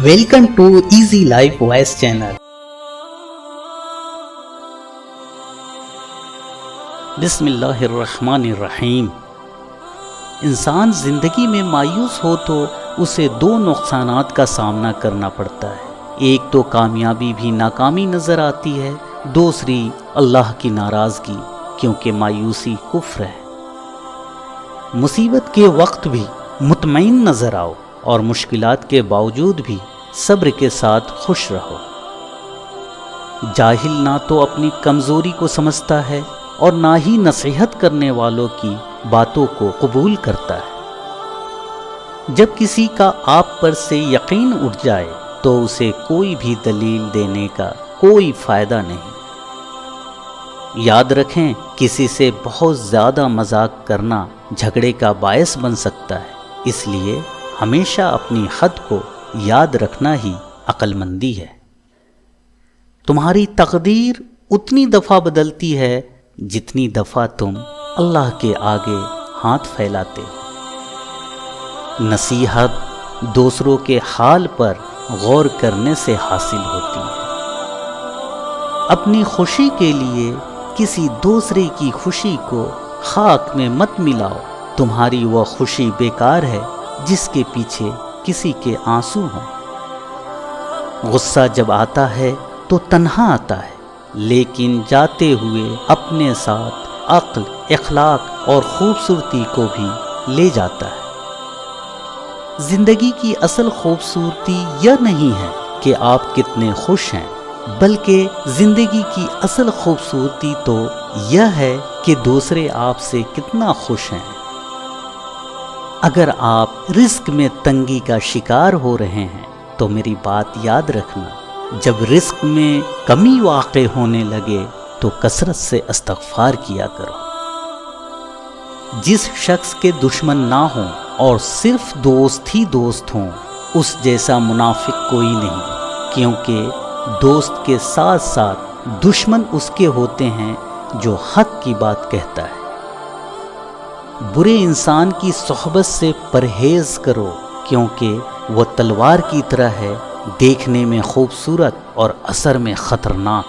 Welcome to Easy Life Voice channel. बिस्मिल्लाहिर्रहमानिर्रहीम। इंसान ज़िंदगी में मायूस हो तो उसे दो नुकसानात का सामना करना पड़ता है। एक तो कामयाबी भी नाकामी नज़र आती है, दूसरी अल्लाह की नाराज़गी, क्योंकि मायूसी कुफ्र है। मुसीबत के वक्त भी मुतमईन नज़र आओ और मुश्किलात के बावजूद भी सब्र के साथ खुश रहो। जाहिल ना तो अपनी कमज़ोरी को समझता है और ना ही नसीहत करने वालों की बातों को कबूल करता है। जब किसी का आप पर से यकीन उठ जाए तो उसे कोई भी दलील देने का कोई फ़ायदा नहीं। याद रखें, किसी से बहुत ज़्यादा मजाक करना झगड़े का बायस बन सकता है, इसलिए हमेशा अपनी हद को याद रखना ही अक्लमंदी है। तुम्हारी तकदीर उतनी दफ़ा बदलती है जितनी दफ़ा तुम अल्लाह के आगे हाथ फैलाते हो। नसीहत दूसरों के हाल पर गौर करने से हासिल होती है। अपनी खुशी के लिए किसी दूसरे की खुशी को खाक में मत मिलाओ। तुम्हारी वह खुशी बेकार है जिसके पीछे किसी के आंसू हों। गुस्सा जब आता है तो तन्हा आता है, लेकिन जाते हुए अपने साथ अक्ल, इखलाक और खूबसूरती को भी ले जाता है। जिंदगी की असल खूबसूरती यह नहीं है कि आप कितने खुश हैं, बल्कि जिंदगी की असल खूबसूरती तो यह है कि दूसरे आपसे कितना खुश हैं। अगर आप रिस्क में तंगी का शिकार हो रहे हैं तो मेरी बात याद रखना, जब रिस्क में कमी वाक़े होने लगे तो कसरत से इस्तग़फ़ार किया करो। जिस शख्स के दुश्मन ना हों और सिर्फ दोस्त ही दोस्त हों, उस जैसा मुनाफिक कोई नहीं, क्योंकि दोस्त के साथ साथ दुश्मन उसके होते हैं जो हक़ की बात कहता है। बुरे इंसान की सोहबत से परहेज़ करो, क्योंकि वह तलवार की तरह है, देखने में खूबसूरत और असर में ख़तरनाक।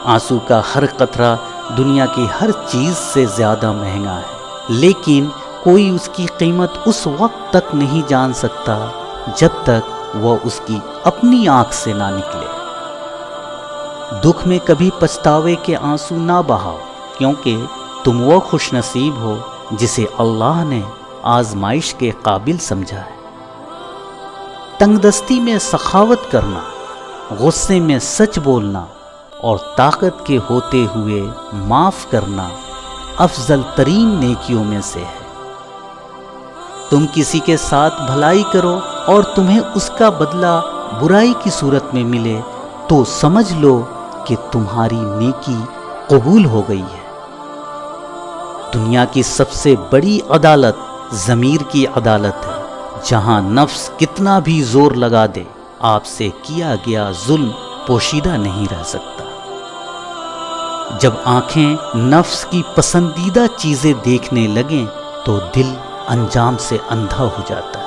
आंसू का हर कतरा दुनिया की हर चीज़ से ज़्यादा महंगा है, लेकिन कोई उसकी कीमत उस वक्त तक नहीं जान सकता जब तक वह उसकी अपनी आँख से ना निकले। दुख में कभी पछतावे के आंसू ना बहाओ, क्योंकि तुम वो खुश नसीब हो जिसे अल्लाह ने आजमाइश के काबिल समझा है। तंगदस्ती में सखावत करना, गुस्से में सच बोलना और ताकत के होते हुए माफ़ करना अफजल तरीन नेकियों में से है। तुम किसी के साथ भलाई करो और तुम्हें उसका बदला बुराई की सूरत में मिले तो समझ लो कि तुम्हारी नेकी कबूल हो गई है। दुनिया की सबसे बड़ी अदालत ज़मीर की अदालत है, जहां नफ्स कितना भी जोर लगा दे, आपसे किया गया जुल्म पोशीदा नहीं रह सकता। जब आंखें नफ्स की पसंदीदा चीज़ें देखने लगें तो दिल अंजाम से अंधा हो जाता है।